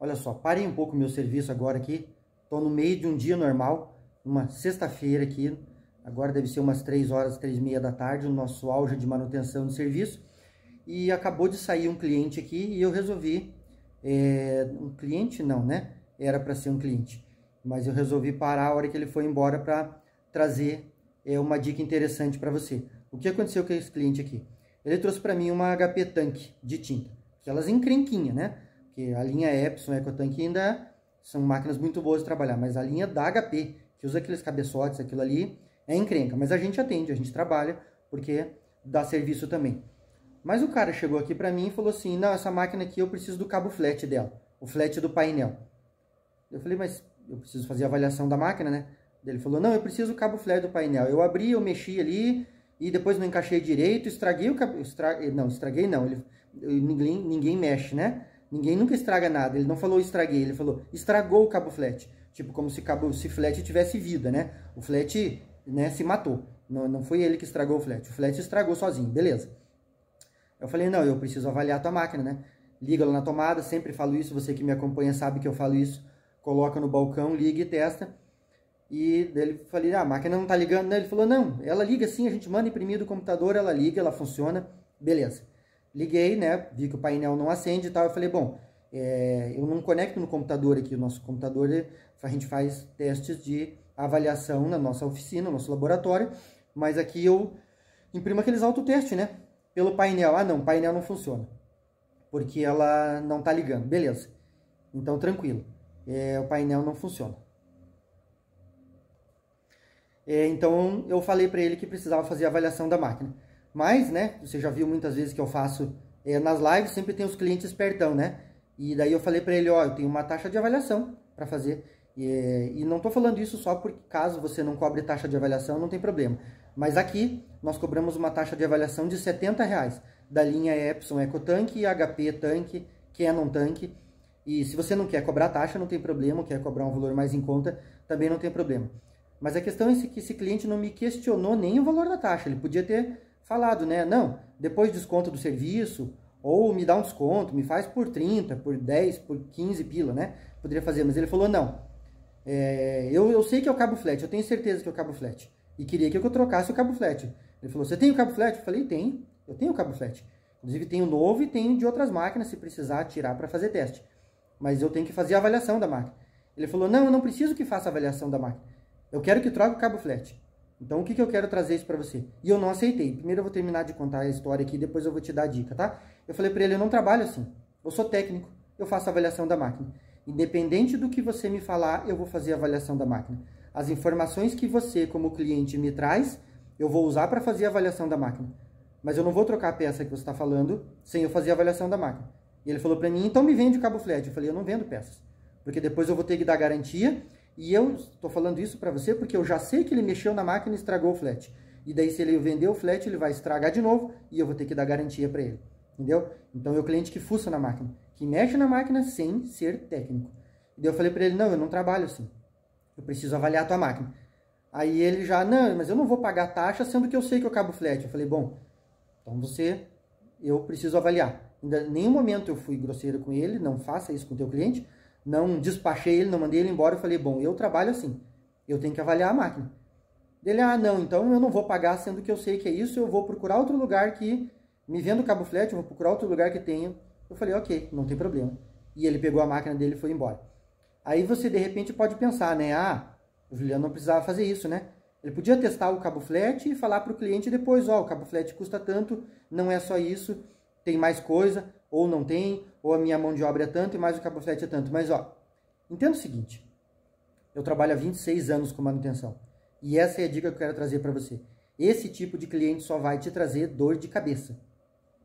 Olha só, parei um pouco o meu serviço agora aqui. Estou no meio de um dia normal, uma sexta-feira aqui. Agora deve ser umas 3 horas, 3h30 da tarde, o nosso auge de manutenção de serviço. E acabou de sair um cliente aqui e eu resolvi... um cliente não, né? Era para ser um cliente. Mas eu resolvi parar a hora que ele foi embora para trazer uma dica interessante para você. O que aconteceu com esse cliente aqui? Ele trouxe para mim uma HP Tank de tinta. Aquelas encrenquinhas, né? Porque a linha Epson, EcoTank ainda são máquinas muito boas de trabalhar. Mas a linha da HP, que usa aqueles cabeçotes, aquilo ali, é encrenca. Mas a gente atende, a gente trabalha, porque dá serviço também. Mas o cara chegou aqui para mim e falou assim, não, essa máquina aqui eu preciso do cabo flat dela. O flat do painel. Eu falei, mas eu preciso fazer a avaliação da máquina, né? Ele falou, não, eu preciso do cabo flat do painel. Eu abri, eu mexi ali e depois não encaixei direito, estraguei o cabo... Não, estraguei não. Ninguém mexe, né? Ninguém nunca estraga nada. Ele não falou estraguei, ele falou estragou o cabo flat. Tipo, como se flat tivesse vida, né? O flat, né, se matou. Não foi ele que estragou o flat. O flat estragou sozinho, beleza. Eu falei, não, eu preciso avaliar a tua máquina, né? Liga lá na tomada, sempre falo isso, você que me acompanha sabe que eu falo isso. Coloca no balcão, liga e testa. E daí eu falei, a máquina não tá ligando, né? Ele falou, não, ela liga sim, a gente manda imprimir do computador, ela liga, ela funciona, beleza. Liguei, né, vi que o painel não acende e tal, eu falei, bom, eu não conecto no computador aqui, o nosso computador, a gente faz testes de avaliação na nossa oficina, no nosso laboratório, mas aqui eu imprimo aqueles autotestes, né, pelo painel. Ah, não, o painel não funciona, porque ela não tá ligando, beleza. Então, tranquilo, o painel não funciona. Então, eu falei para ele que precisava fazer a avaliação da máquina. Mas, né, você já viu muitas vezes que eu faço nas lives, sempre tem os clientes espertão, né? E daí eu falei para ele, ó, eu tenho uma taxa de avaliação para fazer. E não tô falando isso só porque caso você não cobre taxa de avaliação, não tem problema. Mas aqui, nós cobramos uma taxa de avaliação de R$70, da linha Epson EcoTank, HP Tank, Canon Tank. E se você não quer cobrar taxa, não tem problema, quer cobrar um valor mais em conta, também não tem problema. Mas a questão é que esse cliente não me questionou nem o valor da taxa. Ele podia ter falado, né? Não, depois desconto do serviço, ou me dá um desconto, me faz por 30, por 10, por 15 pila, né? Poderia fazer, mas ele falou, não. Eu sei que é o cabo flat, eu tenho certeza que é o cabo flat. E queria que eu trocasse o cabo flat. Ele falou, você tem o cabo flat? Eu falei, tenho, eu tenho o cabo flat. Inclusive tenho novo e tenho de outras máquinas, se precisar tirar para fazer teste. Mas eu tenho que fazer a avaliação da máquina. Ele falou, não, eu não preciso que faça a avaliação da máquina. Eu quero que troque o cabo flat. Então, o que eu quero trazer isso para você? E eu não aceitei. Primeiro eu vou terminar de contar a história aqui, depois eu vou te dar a dica, tá? Eu falei para ele, eu não trabalho assim. Eu sou técnico, eu faço a avaliação da máquina. Independente do que você me falar, eu vou fazer a avaliação da máquina. As informações que você, como cliente, me traz, eu vou usar para fazer a avaliação da máquina. Mas eu não vou trocar a peça que você está falando sem eu fazer a avaliação da máquina. E ele falou para mim, então me vende o cabo flat. Eu falei, eu não vendo peças. Porque depois eu vou ter que dar garantia. E eu estou falando isso para você porque eu já sei que ele mexeu na máquina e estragou o flat. E daí se ele vender o flat, ele vai estragar de novo e eu vou ter que dar garantia para ele. Entendeu? Então é o cliente que fuça na máquina, que mexe na máquina sem ser técnico. E daí eu falei para ele, não, eu não trabalho assim. Eu preciso avaliar a tua máquina. Aí ele já, não, mas eu não vou pagar taxa sendo que eu sei que eu cabo flat. Eu falei, bom, então eu preciso avaliar. Em nenhum momento eu fui grosseiro com ele, não faça isso com o teu cliente. Não despachei ele, não mandei ele embora. Eu falei, bom, eu trabalho assim, eu tenho que avaliar a máquina. Ele, não, então eu não vou pagar, sendo que eu sei que é isso, eu vou procurar outro lugar que me venda o cabo flat, eu vou procurar outro lugar que tenha. Eu falei, ok, não tem problema. E ele pegou a máquina dele e foi embora. Aí você, de repente, pode pensar, né, o Juliano não precisava fazer isso, né? Ele podia testar o cabo flat e falar para o cliente depois, o cabo flat custa tanto, não é só isso, tem mais coisa, ou não tem, ou a minha mão de obra é tanto e mais o cabo flat é tanto. Mas, entenda o seguinte, eu trabalho há 26 anos com manutenção. E essa é a dica que eu quero trazer para você. Esse tipo de cliente só vai te trazer dor de cabeça.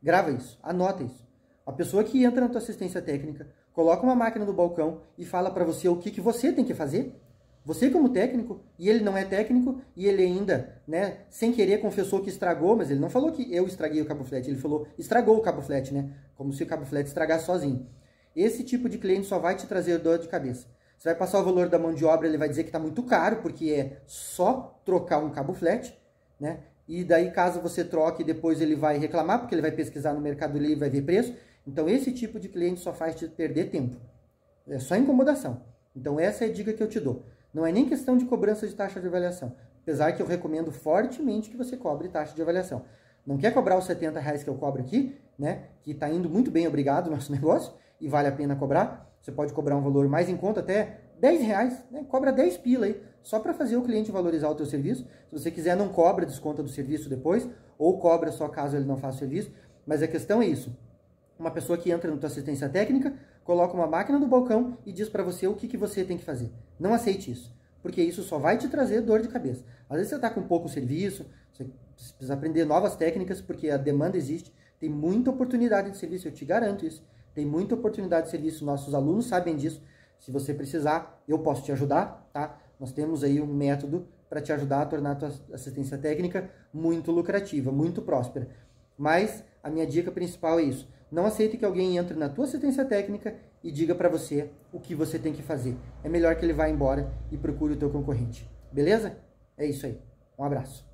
Grava isso, anota isso. A pessoa que entra na tua assistência técnica, coloca uma máquina no balcão e fala para você o que você tem que fazer. Você como técnico, e ele não é técnico, e ele ainda, né, sem querer confessou que estragou, mas ele não falou que eu estraguei o cabo flat, ele falou, estragou o cabo flat, né, como se o cabo flat estragasse sozinho. Esse tipo de cliente só vai te trazer dor de cabeça. Você vai passar o valor da mão de obra, ele vai dizer que está muito caro, porque é só trocar um cabo flat, né, e daí caso você troque, depois ele vai reclamar, porque ele vai pesquisar no Mercado Livre e vai ver preço. Então esse tipo de cliente só faz te perder tempo. É só incomodação. Então essa é a dica que eu te dou. Não é nem questão de cobrança de taxa de avaliação. Apesar que eu recomendo fortemente que você cobre taxa de avaliação. Não quer cobrar os R$70 que eu cobro aqui, né? Que está indo muito bem, obrigado, nosso negócio, e vale a pena cobrar. Você pode cobrar um valor mais em conta, até R$10, né? Cobra 10 pila aí, só para fazer o cliente valorizar o teu serviço. Se você quiser, não cobra, desconta do serviço depois, ou cobra só caso ele não faça o serviço. Mas a questão é isso. Uma pessoa que entra na tua assistência técnica, coloca uma máquina no balcão e diz para você o que você tem que fazer. Não aceite isso, porque isso só vai te trazer dor de cabeça. Às vezes você está com pouco serviço, você precisa aprender novas técnicas, porque a demanda existe, tem muita oportunidade de serviço, eu te garanto isso. Tem muita oportunidade de serviço, nossos alunos sabem disso. Se você precisar, eu posso te ajudar, tá? Nós temos aí um método para te ajudar a tornar a tua assistência técnica muito lucrativa, muito próspera. Mas a minha dica principal é isso. Não aceite que alguém entre na tua assistência técnica e diga para você o que você tem que fazer. É melhor que ele vá embora e procure o teu concorrente. Beleza? É isso aí. Um abraço.